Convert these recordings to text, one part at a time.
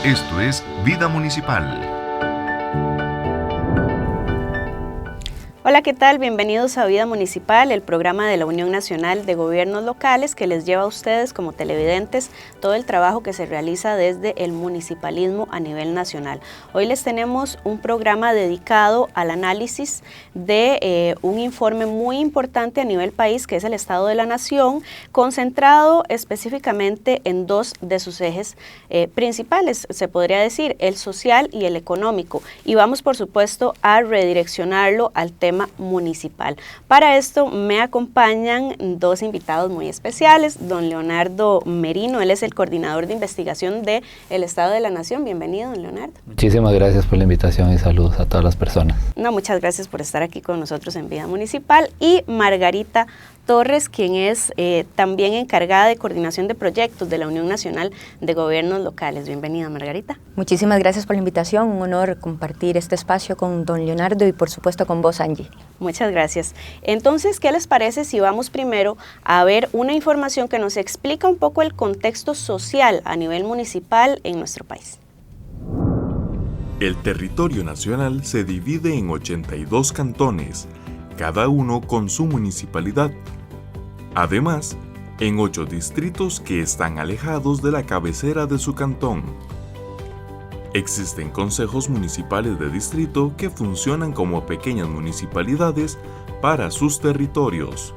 Esto es Vida Municipal. Hola, ¿qué tal? Bienvenidos a Vida Municipal, el programa de la Unión Nacional de Gobiernos Locales que les lleva a ustedes como televidentes todo el trabajo que se realiza desde el municipalismo a nivel nacional. Hoy les tenemos un programa dedicado al análisis de un informe muy importante a nivel país, que es el Estado de la Nación, concentrado específicamente en dos de sus ejes principales, se podría decir, el social y el económico. Y vamos, por supuesto, a redireccionarlo al tema municipal. Para esto me acompañan dos invitados muy especiales, don Leonardo Merino, él es el coordinador de investigación del Estado de la Nación. Bienvenido, don Leonardo. Muchísimas gracias por la invitación y saludos a todas las personas. No, muchas gracias por estar aquí con nosotros en Vida Municipal. Y Margarita Torres, quien es también encargada de coordinación de proyectos de la Unión Nacional de Gobiernos Locales. Bienvenida, Margarita. Muchísimas gracias por la invitación, un honor compartir este espacio con don Leonardo y por supuesto con vos, Angie. Muchas gracias. Entonces, ¿qué les parece si vamos primero a ver una información que nos explica un poco el contexto social a nivel municipal en nuestro país? El territorio nacional se divide en 82 cantones, cada uno con su municipalidad. Además, en 8 distritos que están alejados de la cabecera de su cantón. Existen consejos municipales de distrito que funcionan como pequeñas municipalidades para sus territorios.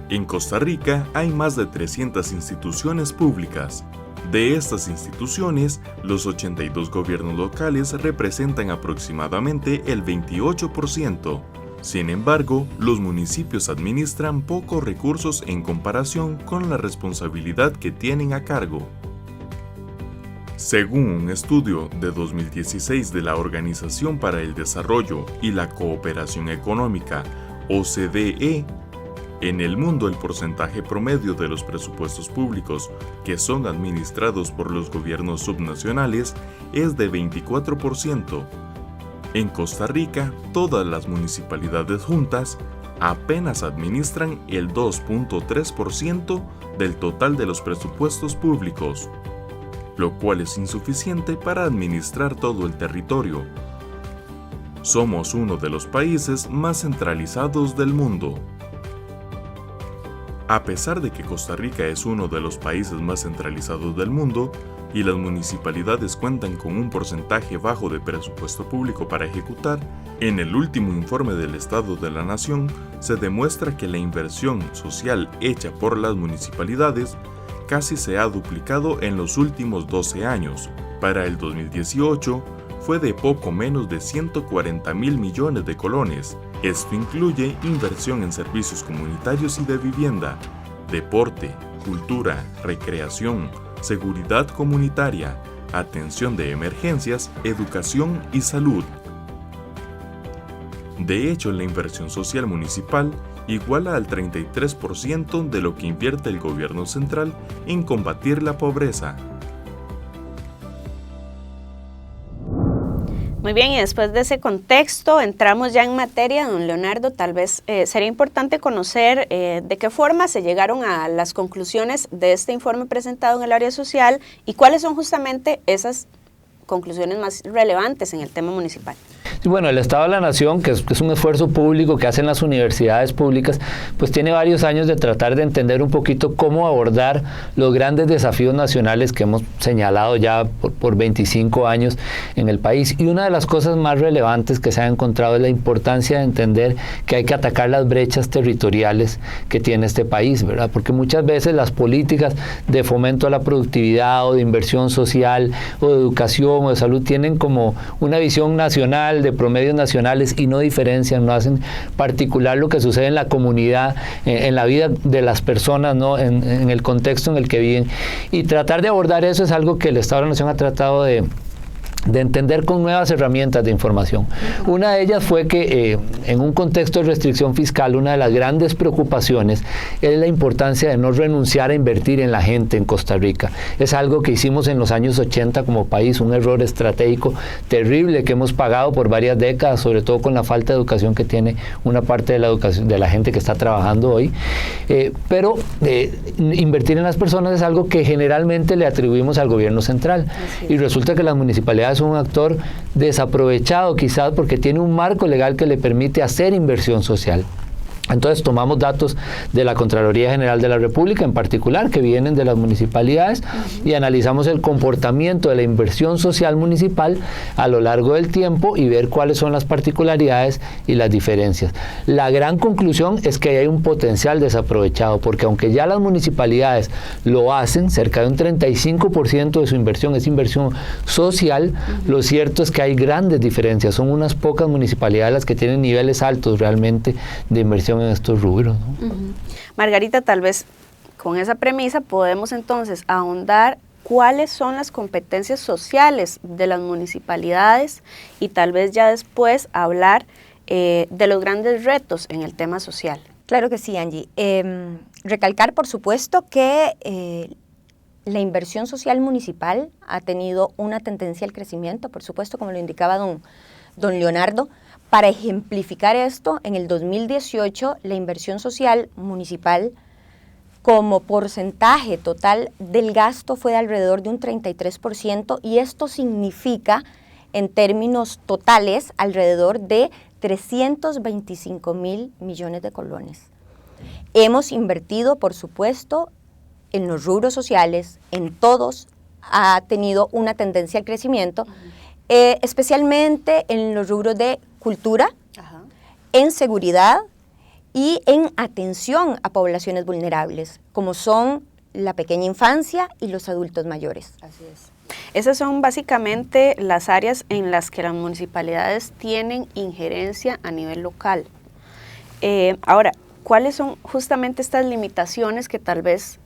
En Costa Rica hay más de 300 instituciones públicas. De estas instituciones, los 82 gobiernos locales representan aproximadamente el 28%. Sin embargo, los municipios administran pocos recursos en comparación con la responsabilidad que tienen a cargo. Según un estudio de 2016 de la Organización para el Desarrollo y la Cooperación Económica, OCDE, en el mundo el porcentaje promedio de los presupuestos públicos que son administrados por los gobiernos subnacionales es de 24%. En Costa Rica, todas las municipalidades juntas apenas administran el 2.3% del total de los presupuestos públicos, lo cual es insuficiente para administrar todo el territorio. Somos uno de los países más centralizados del mundo. A pesar de que Costa Rica es uno de los países más centralizados del mundo y las municipalidades cuentan con un porcentaje bajo de presupuesto público para ejecutar, en el último informe del Estado de la Nación se demuestra que la inversión social hecha por las municipalidades casi se ha duplicado en los últimos 12 años. Para el 2018 fue de poco menos de 140.000 millones de colones. Esto incluye inversión en servicios comunitarios y de vivienda, deporte, cultura, recreación, seguridad comunitaria, atención de emergencias, educación y salud. De hecho, la inversión social municipal iguala al 33% de lo que invierte el gobierno central en combatir la pobreza. Muy bien, y después de ese contexto entramos ya en materia, don Leonardo. Tal vez sería importante conocer de qué forma se llegaron a las conclusiones de este informe presentado en el área social y cuáles son justamente esas conclusiones más relevantes en el tema municipal. Sí, bueno, el Estado de la Nación, que es un esfuerzo público que hacen las universidades públicas, pues tiene varios años de tratar de entender un poquito cómo abordar los grandes desafíos nacionales que hemos señalado ya por 25 años en el país. Y una de las cosas más relevantes que se ha encontrado es la importancia de entender que hay que atacar las brechas territoriales que tiene este país, ¿verdad? Porque muchas veces las políticas de fomento a la productividad o de inversión social o de educación o de salud tienen como una visión nacional, de promedios nacionales, y no diferencian, no hacen particular lo que sucede en la comunidad, en la vida de las personas, ¿no? en el contexto en el que viven. Y tratar de abordar eso es algo que el Estado de la Nación ha tratado de de entender con nuevas herramientas de información. Una de ellas fue que en un contexto de restricción fiscal, una de las grandes preocupaciones es la importancia de no renunciar a invertir en la gente en Costa Rica. Es algo que hicimos en los años 80 como país, un error estratégico terrible que hemos pagado por varias décadas, sobre todo con la falta de educación que tiene una parte de la educación de la gente que está trabajando hoy. Pero invertir en las personas es algo que generalmente le atribuimos al gobierno central. Y resulta que las municipalidades son un actor desaprovechado quizás porque tiene un marco legal que le permite hacer inversión social. Entonces tomamos datos de la Contraloría General de la República en particular, que vienen de las municipalidades, y analizamos el comportamiento de la inversión social municipal a lo largo del tiempo y ver cuáles son las particularidades y las diferencias. La gran conclusión es que hay un potencial desaprovechado, porque aunque ya las municipalidades lo hacen, cerca de un 35% de su inversión es inversión social, lo cierto es que hay grandes diferencias. Son unas pocas municipalidades las que tienen niveles altos realmente de inversión en estos rubros, ¿no? Margarita, tal vez con esa premisa podemos entonces ahondar cuáles son las competencias sociales de las municipalidades y tal vez ya después hablar de los grandes retos en el tema social. Claro que sí, Angie. Recalcar, por supuesto, que la inversión social municipal ha tenido una tendencia al crecimiento, por supuesto, como lo indicaba don Leonardo. Para ejemplificar esto, en el 2018 la inversión social municipal como porcentaje total del gasto fue de alrededor de un 33% y esto significa en términos totales alrededor de 325.000 millones de colones. Hemos invertido, por supuesto, en los rubros sociales, en todos ha tenido una tendencia al crecimiento, especialmente en los rubros de cultura, en seguridad y en atención a poblaciones vulnerables, como son la pequeña infancia y los adultos mayores. Así es. Esas son básicamente las áreas en las que las municipalidades tienen injerencia a nivel local. Ahora, ¿cuáles son justamente estas limitaciones que tal vez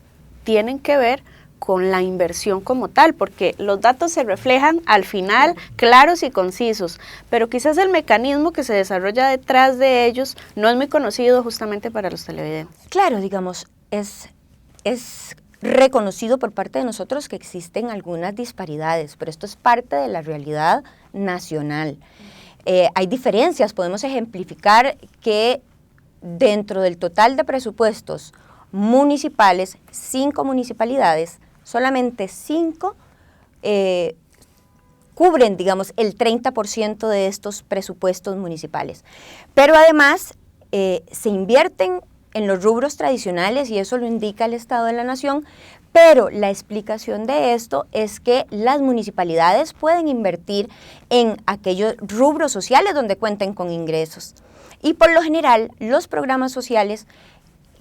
tienen que ver con la inversión como tal? Porque los datos se reflejan al final claros y concisos, pero quizás el mecanismo que se desarrolla detrás de ellos no es muy conocido justamente para los televidentes. Claro, digamos, es reconocido por parte de nosotros que existen algunas disparidades, pero esto es parte de la realidad nacional. Hay diferencias, podemos ejemplificar que dentro del total de presupuestos municipales, 5 municipalidades, solamente 5 cubren, digamos, el 30% de estos presupuestos municipales. Pero además se invierten en los rubros tradicionales y eso lo indica el Estado de la Nación, pero la explicación de esto es que las municipalidades pueden invertir en aquellos rubros sociales donde cuenten con ingresos. Y por lo general, los programas sociales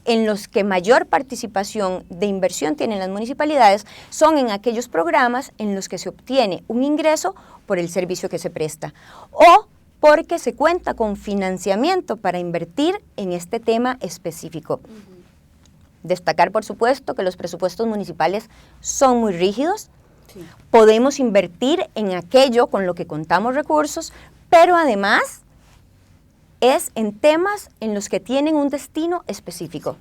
en los que mayor participación de inversión tienen las municipalidades son en aquellos programas en los que se obtiene un ingreso por el servicio que se presta o porque se cuenta con financiamiento para invertir en este tema específico. Destacar, por supuesto, que los presupuestos municipales son muy rígidos. Sí. Podemos invertir en aquello con lo que contamos recursos, pero además es en temas en los que tienen un destino específico.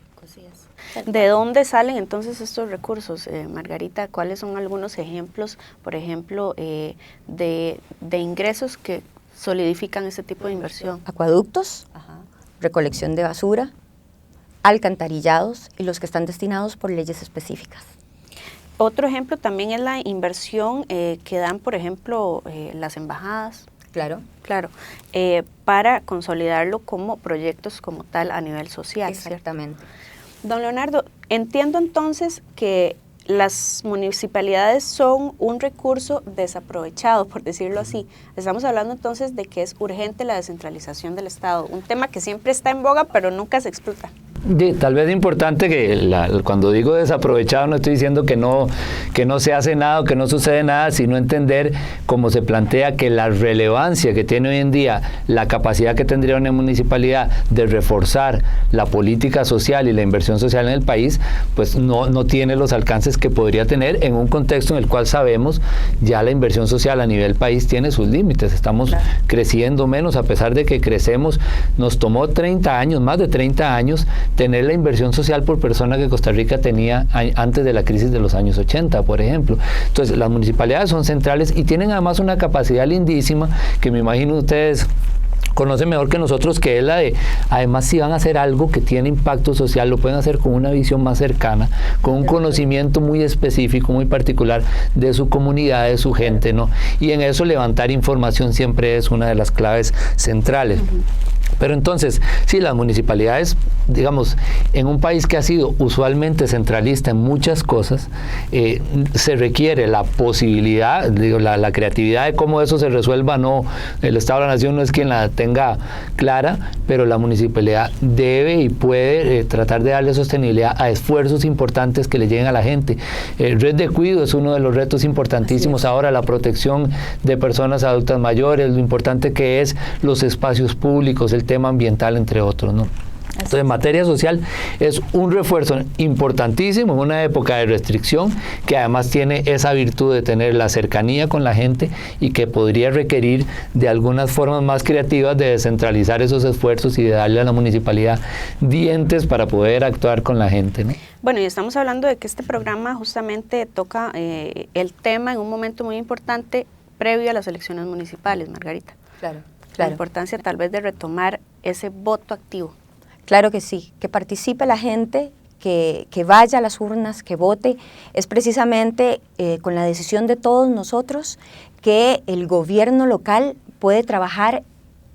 ¿De dónde salen entonces estos recursos, Margarita? ¿Cuáles son algunos ejemplos, por ejemplo, de ingresos que solidifican ese tipo de inversión? Acueductos, recolección de basura, alcantarillados y los que están destinados por leyes específicas. Otro ejemplo también es la inversión que dan, por ejemplo, las embajadas. Claro, para consolidarlo como proyectos como tal a nivel social. Exactamente. ¿Cierto? Don Leonardo, entiendo entonces que las municipalidades son un recurso desaprovechado, por decirlo así. Estamos hablando entonces de que es urgente la descentralización del Estado, un tema que siempre está en boga pero nunca se explota. Tal vez es importante que cuando digo desaprovechado no estoy diciendo que no se hace nada o que no sucede nada, sino entender cómo se plantea que la relevancia que tiene hoy en día, la capacidad que tendría una municipalidad de reforzar la política social y la inversión social en el país, pues no tiene los alcances que podría tener en un contexto en el cual sabemos ya la inversión social a nivel país tiene sus límites. Estamos creciendo menos, a pesar de que crecemos. Nos tomó 30 años, más de 30 años, tener la inversión social por persona que Costa Rica tenía antes de la crisis de los años 80, por ejemplo. Entonces, las municipalidades son centrales y tienen además una capacidad lindísima que me imagino ustedes conocen mejor que nosotros, que es la de, además, si van a hacer algo que tiene impacto social, lo pueden hacer con una visión más cercana, con un conocimiento muy específico, muy particular de su comunidad, de su gente, ¿no? Y en eso levantar información siempre es una de las claves centrales. Pero entonces, sí, las municipalidades, digamos, en un país que ha sido usualmente centralista en muchas cosas, se requiere la posibilidad, la creatividad de cómo eso se resuelva. No, el Estado de la Nación no es quien la tenga clara, pero la municipalidad debe y puede tratar de darle sostenibilidad a esfuerzos importantes que le lleguen a la gente. Red de cuidado es uno de los retos importantísimos ahora, la protección de personas adultas mayores, lo importante que es los espacios públicos, el tema ambiental, entre otros, ¿no? Entonces, en materia social es un refuerzo importantísimo en una época de restricción, que además tiene esa virtud de tener la cercanía con la gente y que podría requerir de algunas formas más creativas de descentralizar esos esfuerzos y de darle a la municipalidad dientes para poder actuar con la gente, ¿no? Bueno, y estamos hablando de que este programa justamente toca el tema en un momento muy importante previo a las elecciones municipales, Margarita. Claro. La importancia tal vez de retomar ese voto activo. Claro que sí, que participe la gente, que vaya a las urnas, que vote. Es precisamente con la decisión de todos nosotros que el gobierno local puede trabajar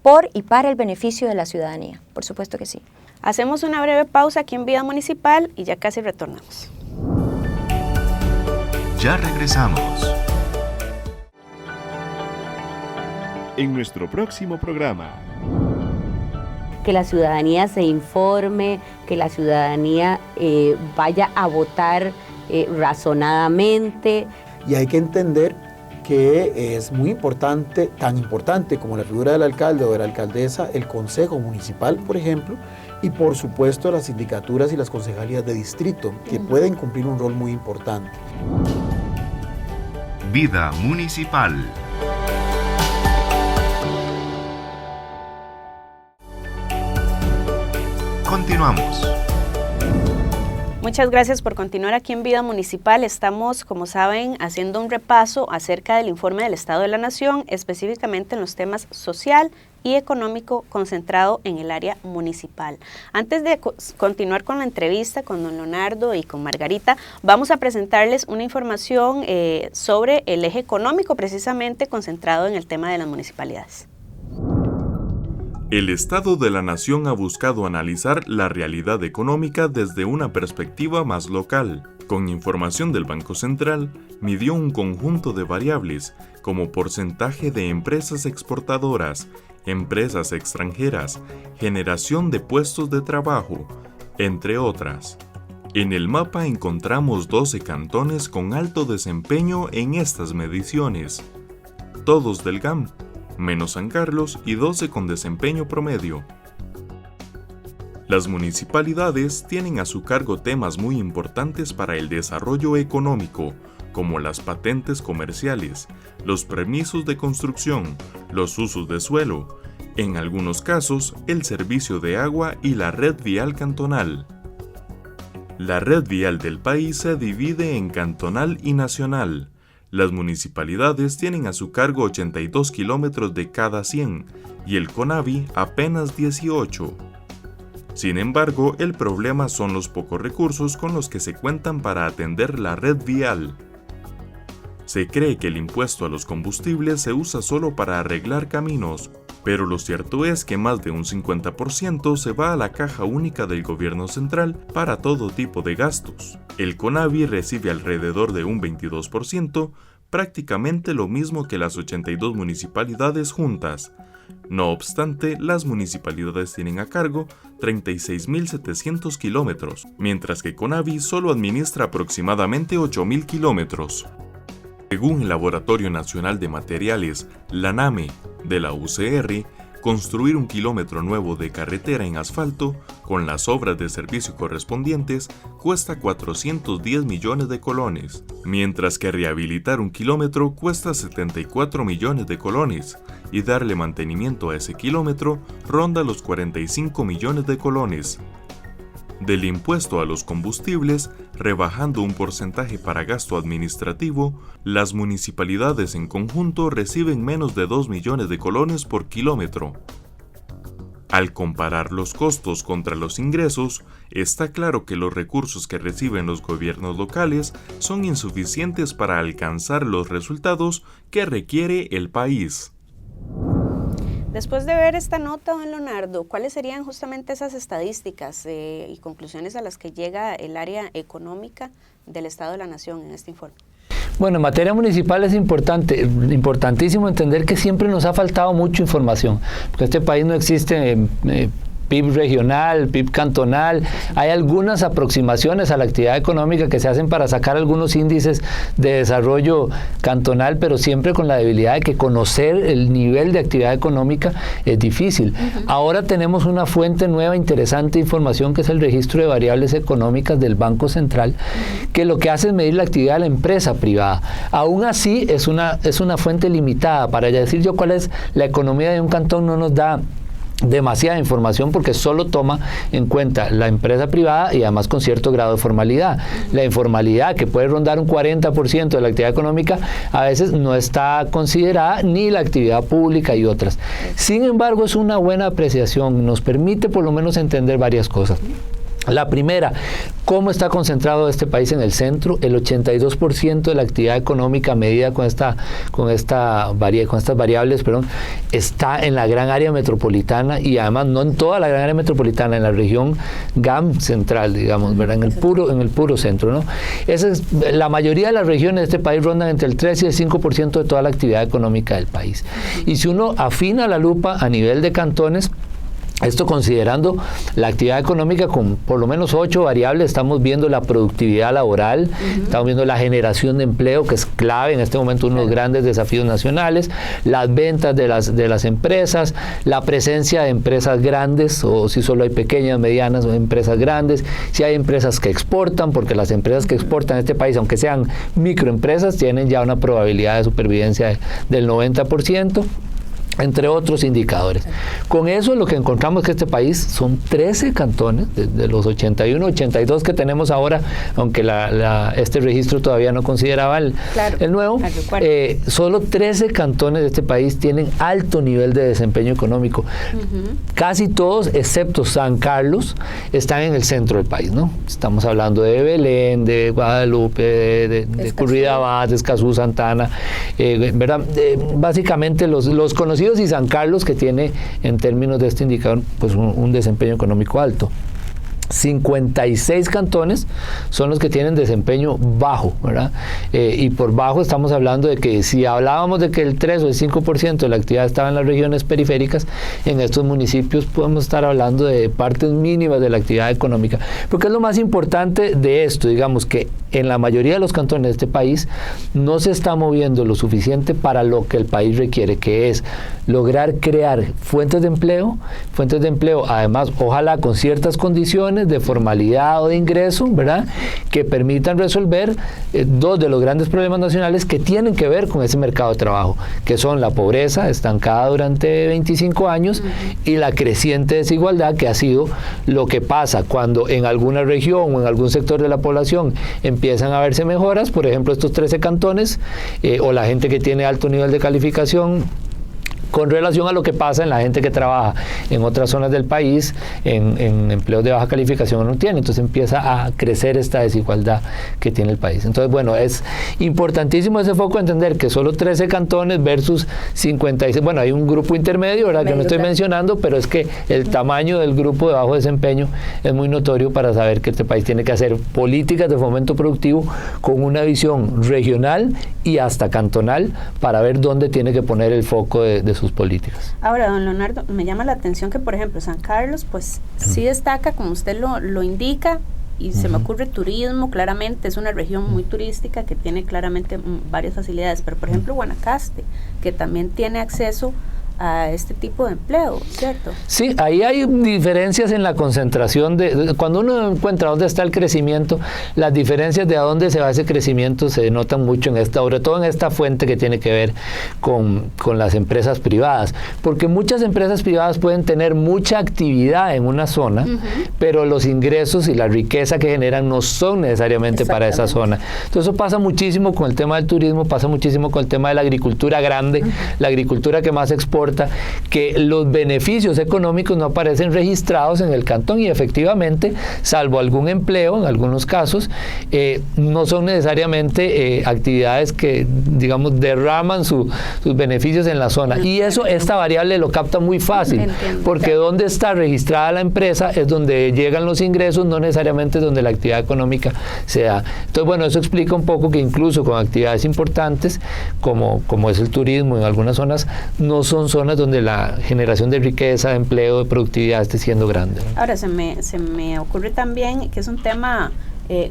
por y para el beneficio de la ciudadanía. Por supuesto que sí. Hacemos una breve pausa aquí en Vida Municipal y ya casi retornamos. Ya regresamos. En nuestro próximo programa. Que la ciudadanía se informe, que la ciudadanía vaya a votar razonadamente. Y hay que entender que es muy importante, tan importante como la figura del alcalde o de la alcaldesa, el consejo municipal, por ejemplo, y por supuesto las sindicaturas y las concejalías de distrito, que pueden cumplir un rol muy importante. Vida Municipal. Continuamos. Muchas gracias por continuar aquí en Vida Municipal. Estamos, como saben, haciendo un repaso acerca del informe del Estado de la Nación, específicamente en los temas social y económico concentrado en el área municipal. Antes de continuar con la entrevista con don Leonardo y con Margarita, vamos a presentarles una información sobre el eje económico, precisamente concentrado en el tema de las municipalidades. El Estado de la Nación ha buscado analizar la realidad económica desde una perspectiva más local. Con información del Banco Central, midió un conjunto de variables como porcentaje de empresas exportadoras, empresas extranjeras, generación de puestos de trabajo, entre otras. En el mapa encontramos 12 cantones con alto desempeño en estas mediciones, todos del GAM, menos San Carlos, y 12 con desempeño promedio. Las municipalidades tienen a su cargo temas muy importantes para el desarrollo económico, como las patentes comerciales, los permisos de construcción, los usos de suelo, en algunos casos el servicio de agua y la red vial cantonal. La red vial del país se divide en cantonal y nacional. Las municipalidades tienen a su cargo 82 kilómetros de cada 100 y el CONAVI apenas 18. Sin embargo, el problema son los pocos recursos con los que se cuentan para atender la red vial. Se cree que el impuesto a los combustibles se usa solo para arreglar caminos, pero lo cierto es que más de un 50% se va a la caja única del gobierno central para todo tipo de gastos. El CONAVI recibe alrededor de un 22%, prácticamente lo mismo que las 82 municipalidades juntas, No obstante, las municipalidades tienen a cargo 36.700 kilómetros, mientras que CONAVI solo administra aproximadamente 8.000 kilómetros. Según el Laboratorio Nacional de Materiales, la NAME, de la UCR, construir un kilómetro nuevo de carretera en asfalto, con las obras de servicio correspondientes, cuesta 410 millones de colones, mientras que rehabilitar un kilómetro cuesta 74 millones de colones, y darle mantenimiento a ese kilómetro ronda los 45 millones de colones. Del impuesto a los combustibles, rebajando un porcentaje para gasto administrativo, las municipalidades en conjunto reciben menos de 2 millones de colones por kilómetro. Al comparar los costos contra los ingresos, está claro que los recursos que reciben los gobiernos locales son insuficientes para alcanzar los resultados que requiere el país. Después de ver esta nota, don Leonardo, ¿cuáles serían justamente esas estadísticas y conclusiones a las que llega el área económica del Estado de la Nación en este informe? Bueno, en materia municipal es importantísimo entender que siempre nos ha faltado mucha información, porque en este país no existe PIB regional, PIB cantonal. Hay algunas aproximaciones a la actividad económica que se hacen para sacar algunos índices de desarrollo cantonal, pero siempre con la debilidad de que conocer el nivel de actividad económica es difícil. Ahora tenemos una fuente nueva, interesante de información, que es el registro de variables económicas del Banco Central, que lo que hace es medir la actividad de la empresa privada. Aún así, es una fuente limitada. Para decir yo cuál es la economía de un cantón no nos da demasiada información, porque solo toma en cuenta la empresa privada y además con cierto grado de formalidad. La informalidad, que puede rondar un 40% de la actividad económica, a veces no está considerada, ni la actividad pública y otras. Sin embargo, es una buena apreciación, nos permite por lo menos entender varias cosas. La primera, ¿cómo está concentrado este país en el centro? El 82% de la actividad económica medida con estas variables, está en la gran área metropolitana, y además no en toda la gran área metropolitana, en la región GAM central, digamos, ¿verdad? En el puro centro, ¿no? La mayoría de las regiones de este país rondan entre el 3 y el 5% de toda la actividad económica del país. Y si uno afina la lupa a nivel de cantones, esto considerando la actividad económica con por lo menos 8 variables, estamos viendo la productividad laboral, estamos viendo la generación de empleo, que es clave en este momento, uno de los grandes desafíos nacionales, las ventas de las empresas, la presencia de empresas grandes, o si solo hay pequeñas, medianas o empresas grandes, si hay empresas que exportan, porque las empresas que exportan en este país, aunque sean microempresas, tienen ya una probabilidad de supervivencia del 90%. Entre otros indicadores. Con eso lo que encontramos es que este país son 13 cantones, de los 81, 82 que tenemos ahora, aunque este registro todavía no consideraba el nuevo, solo 13 cantones de este país tienen alto nivel de desempeño económico. Casi todos, excepto San Carlos, están en el centro del país, ¿no? Estamos hablando de Belén, de Guadalupe, de Curridabat, de Escazú, Santana, ¿verdad? Básicamente los conocidos, y San Carlos, que tiene en términos de este indicador pues un desempeño económico alto. 56 cantones son los que tienen desempeño bajo, ¿verdad? Y por bajo estamos hablando de que si hablábamos de que el 3 o el 5% de la actividad estaba en las regiones periféricas, en estos municipios podemos estar hablando de partes mínimas de la actividad económica. Porque es lo más importante de esto, digamos que en la mayoría de los cantones de este país no se está moviendo lo suficiente para lo que el país requiere, que es lograr crear fuentes de empleo además ojalá con ciertas condiciones de formalidad o de ingreso, ¿verdad?, que permitan resolver dos de los grandes problemas nacionales que tienen que ver con ese mercado de trabajo, que son la pobreza estancada durante 25 años y la creciente desigualdad, que ha sido lo que pasa cuando en alguna región o en algún sector de la población empiezan a verse mejoras, por ejemplo estos 13 cantones, o la gente que tiene alto nivel de calificación, con relación a lo que pasa en la gente que trabaja en otras zonas del país, en empleos de baja calificación no tiene. Entonces empieza a crecer esta desigualdad que tiene el país. Entonces, bueno, es importantísimo ese foco, entender que solo 13 cantones versus 56. Bueno, hay un grupo intermedio, ¿verdad?, que no estoy mencionando, pero es que el tamaño del grupo de bajo desempeño es muy notorio para saber que este país tiene que hacer políticas de fomento productivo con una visión regional y hasta cantonal para ver dónde tiene que poner el foco de sus políticas. Ahora, don Leonardo, me llama la atención que, por ejemplo, San Carlos, pues sí destaca, como usted lo indica, y se me ocurre turismo, claramente, es una región muy turística que tiene claramente varias facilidades, pero por ejemplo Guanacaste, que también tiene acceso a este tipo de empleo, ¿cierto? Sí, ahí hay diferencias en la concentración cuando uno encuentra dónde está el crecimiento, las diferencias de a dónde se va ese crecimiento se notan mucho sobre todo en esta fuente que tiene que ver con las empresas privadas, porque muchas empresas privadas pueden tener mucha actividad en una zona, pero los ingresos y la riqueza que generan no son necesariamente para esa zona. Entonces eso pasa muchísimo con el tema del turismo, pasa muchísimo con el tema de la agricultura grande, la agricultura que más exporta, que los beneficios económicos no aparecen registrados en el cantón y efectivamente, salvo algún empleo, en algunos casos, no son necesariamente actividades que, digamos, derraman sus beneficios en la zona. Y eso, esta variable lo capta muy fácil, porque donde está registrada la empresa es donde llegan los ingresos, no necesariamente donde la actividad económica se da. Entonces, bueno, eso explica un poco que incluso con actividades importantes, como es el turismo en algunas zonas, no son zonas donde la generación de riqueza, de empleo, de productividad esté siendo grande. Ahora, se me ocurre también que es un tema,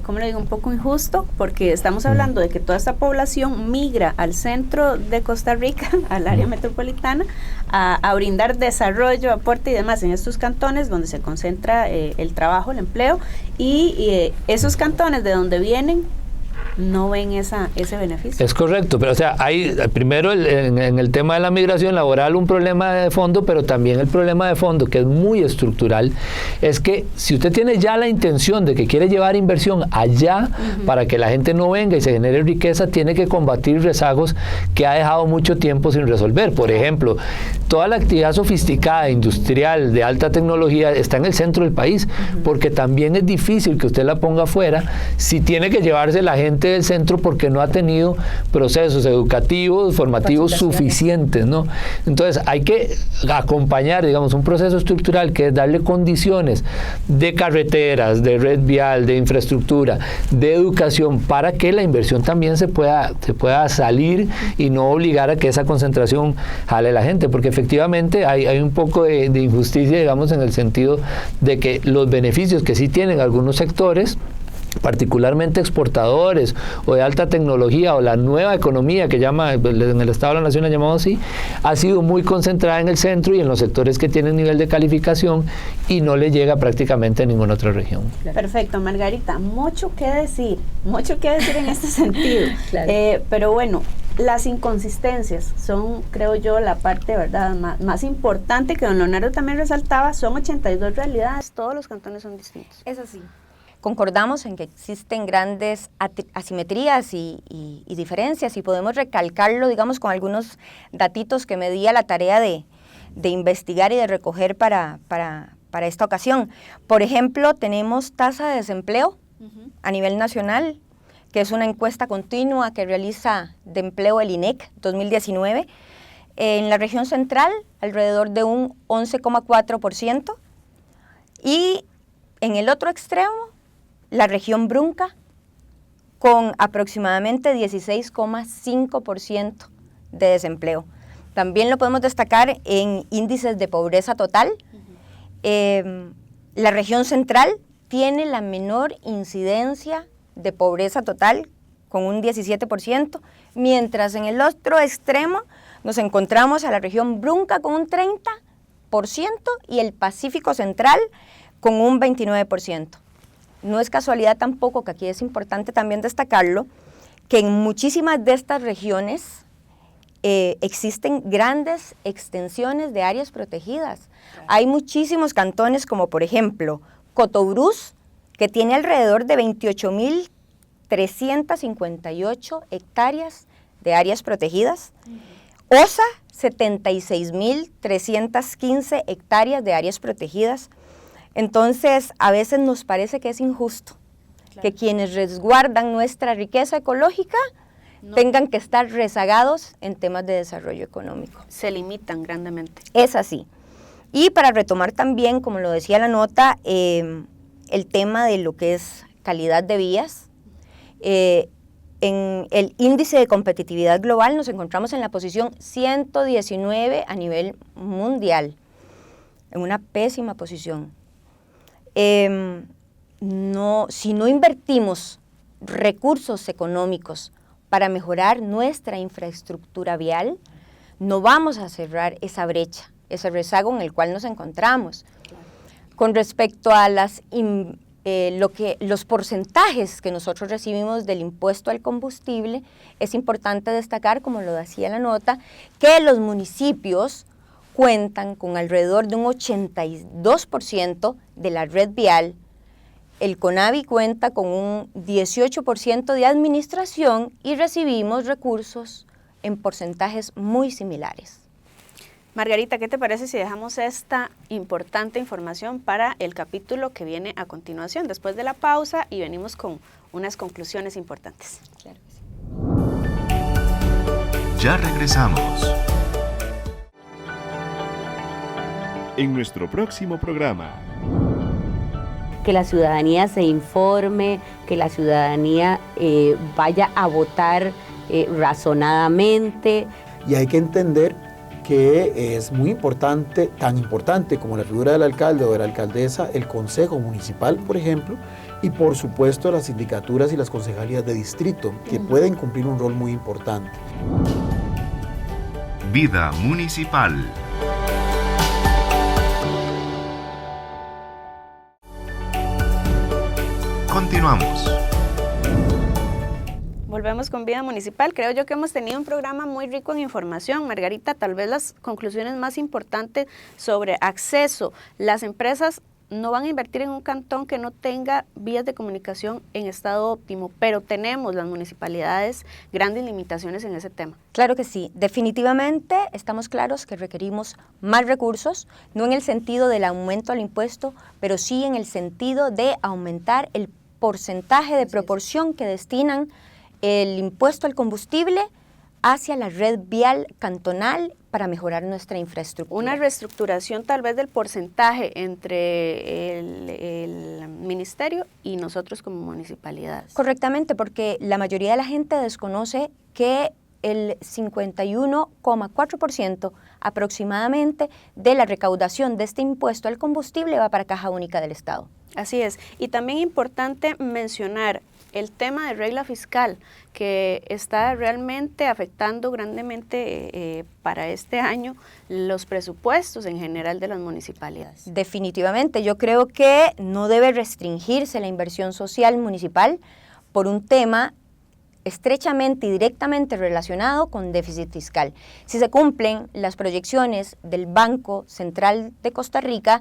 ¿cómo le digo?, un poco injusto, porque estamos hablando de que toda esta población migra al centro de Costa Rica, al área metropolitana, a brindar desarrollo, aporte y demás en estos cantones donde se concentra el trabajo, el empleo, y esos cantones de donde vienen no ven ese beneficio. Es correcto, pero o sea, hay primero en el tema de la migración laboral un problema de fondo, pero también el problema de fondo, que es muy estructural, es que si usted tiene ya la intención de que quiere llevar inversión allá para que la gente no venga y se genere riqueza, tiene que combatir rezagos que ha dejado mucho tiempo sin resolver. Por ejemplo, toda la actividad sofisticada, industrial, de alta tecnología, está en el centro del país, porque también es difícil que usted la ponga afuera si tiene que llevarse la gente del centro porque no ha tenido procesos educativos, formativos suficientes, ¿no? Entonces hay que acompañar, digamos, un proceso estructural que es darle condiciones de carreteras, de red vial, de infraestructura, de educación, para que la inversión también se pueda salir y no obligar a que esa concentración jale a la gente, porque efectivamente hay un poco de injusticia, digamos, en el sentido de que los beneficios que sí tienen algunos sectores, particularmente exportadores o de alta tecnología o la nueva economía que llama en el Estado de la Nación, ha llamado así, ha sido muy concentrada en el centro y en los sectores que tienen nivel de calificación y no le llega prácticamente a ninguna otra región. Perfecto, Margarita, mucho que decir en este sentido, pero bueno, las inconsistencias son, creo yo, la parte, ¿verdad?, más importante que don Leonardo también resaltaba. Son 82 realidades, todos los cantones son distintos. Es así. Concordamos en que existen grandes asimetrías y diferencias, y podemos recalcarlo, digamos, con algunos datitos que me di a la tarea de investigar y de recoger para esta ocasión. Por ejemplo, tenemos tasa de desempleo a nivel nacional, que es una encuesta continua que realiza de empleo el INEC 2019. En la región central, alrededor de un 11,4%, y en el otro extremo, la región Brunca, con aproximadamente 16,5% de desempleo. También lo podemos destacar en índices de pobreza total. La región central tiene la menor incidencia de pobreza total, con un 17%, mientras en el otro extremo nos encontramos a la región Brunca con un 30% y el Pacífico Central con un 29%. No es casualidad tampoco, que aquí es importante también destacarlo, que en muchísimas de estas regiones existen grandes extensiones de áreas protegidas. Hay muchísimos cantones, como por ejemplo Cotobruz, que tiene alrededor de 28.358 hectáreas de áreas protegidas. Osa, 76.315 hectáreas de áreas protegidas. Entonces, a veces nos parece que es injusto que quienes resguardan nuestra riqueza ecológica tengan que estar rezagados en temas de desarrollo económico. Se limitan grandemente. Es así. Y para retomar también, como lo decía la nota, el tema de lo que es calidad de vías, en el índice de competitividad global nos encontramos en la posición 119 a nivel mundial, en una pésima posición. Si no invertimos recursos económicos para mejorar nuestra infraestructura vial, no vamos a cerrar esa brecha, ese rezago en el cual nos encontramos. Con respecto a los porcentajes que nosotros recibimos del impuesto al combustible, es importante destacar, como lo decía la nota, que los municipios cuentan con alrededor de un 82% de la red vial. El CONAVI cuenta con un 18% de administración y recibimos recursos en porcentajes muy similares. Margarita, ¿qué te parece si dejamos esta importante información para el capítulo que viene a continuación, después de la pausa, y venimos con unas conclusiones importantes? Claro que sí. Ya regresamos. En nuestro próximo programa. Que la ciudadanía se informe, que la ciudadanía vaya a votar razonadamente. Y hay que entender que es muy importante, tan importante como la figura del alcalde o de la alcaldesa, el consejo municipal, por ejemplo, y por supuesto las sindicaturas y las concejalías de distrito, que pueden cumplir un rol muy importante. Vida municipal. Continuamos. Volvemos con Vida Municipal. Creo yo que hemos tenido un programa muy rico en información. Margarita, tal vez las conclusiones más importantes sobre acceso. Las empresas no van a invertir en un cantón que no tenga vías de comunicación en estado óptimo, pero tenemos las municipalidades grandes limitaciones en ese tema. Claro que sí, definitivamente estamos claros que requerimos más recursos, no en el sentido del aumento al impuesto, pero sí en el sentido de aumentar el porcentaje de proporción que destinan el impuesto al combustible hacia la red vial cantonal para mejorar nuestra infraestructura. Una reestructuración tal vez del porcentaje entre el ministerio y nosotros como municipalidades. Correctamente, porque la mayoría de la gente desconoce que el 51,4% aproximadamente de la recaudación de este impuesto al combustible va para Caja Única del Estado. Así es, y también importante mencionar el tema de regla fiscal, que está realmente afectando grandemente para este año los presupuestos en general de las municipalidades. Definitivamente, yo creo que no debe restringirse la inversión social municipal por un tema estrechamente y directamente relacionado con déficit fiscal. Si se cumplen las proyecciones del Banco Central de Costa Rica,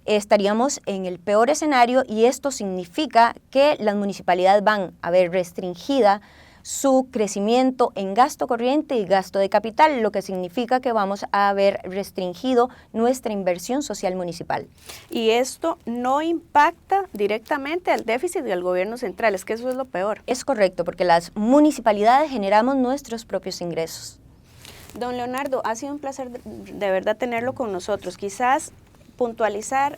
estaríamos en el peor escenario, y esto significa que las municipalidades van a ver restringida su crecimiento en gasto corriente y gasto de capital, lo que significa que vamos a haber restringido nuestra inversión social municipal. Y esto no impacta directamente al déficit del gobierno central, es que eso es lo peor. Es correcto, porque las municipalidades generamos nuestros propios ingresos. Don Leonardo, ha sido un placer de verdad tenerlo con nosotros. Quizás puntualizar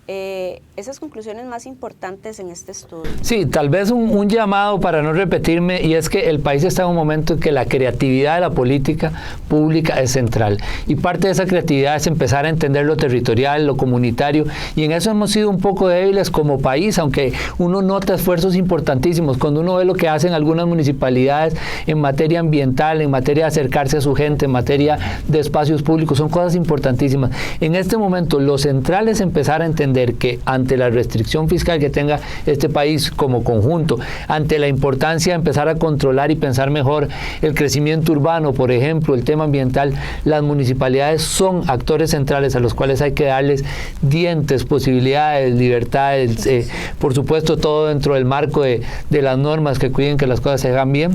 esas conclusiones más importantes en este estudio. Sí, tal vez un llamado para no repetirme, y es que el país está en un momento en que la creatividad de la política pública es central, y parte de esa creatividad es empezar a entender lo territorial, lo comunitario, y en eso hemos sido un poco débiles como país, aunque uno nota esfuerzos importantísimos cuando uno ve lo que hacen algunas municipalidades en materia ambiental, en materia de acercarse a su gente, en materia de espacios públicos, son cosas importantísimas. En este momento lo central es empezar a entender que ante la restricción fiscal que tenga este país como conjunto, ante la importancia de empezar a controlar y pensar mejor el crecimiento urbano, por ejemplo, el tema ambiental, las municipalidades son actores centrales a los cuales hay que darles dientes, posibilidades, libertades, por supuesto todo dentro del marco de las normas que cuiden que las cosas se hagan bien.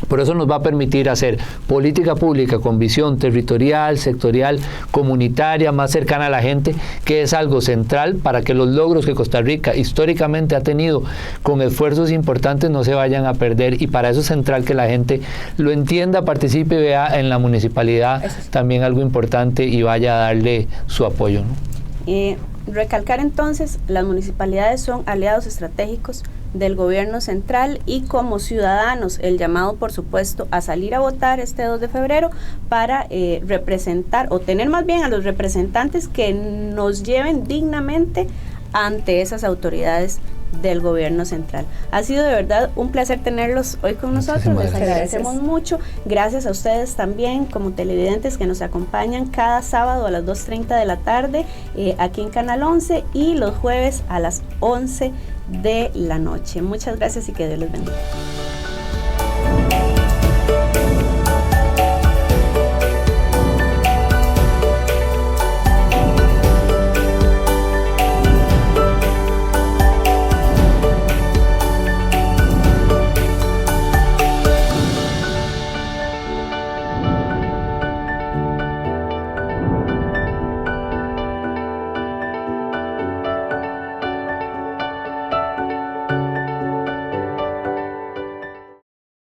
Por eso nos va a permitir hacer política pública con visión territorial, sectorial, comunitaria, más cercana a la gente, que es algo central para que los logros que Costa Rica históricamente ha tenido con esfuerzos importantes no se vayan a perder, y para eso es central que la gente lo entienda, participe y vea en la municipalidad también algo importante y vaya a darle su apoyo, ¿no? Recalcar entonces, las municipalidades son aliados estratégicos del gobierno central y como ciudadanos el llamado por supuesto a salir a votar este 2 de febrero para representar o tener más bien a los representantes que nos lleven dignamente ante esas autoridades del gobierno central. Ha sido de verdad un placer tenerlos hoy con nosotros, les agradecemos mucho, gracias a ustedes también como televidentes que nos acompañan cada sábado a las 2:30 de la tarde aquí en Canal 11 y los jueves a las 11 de la noche. Muchas gracias y que Dios les bendiga.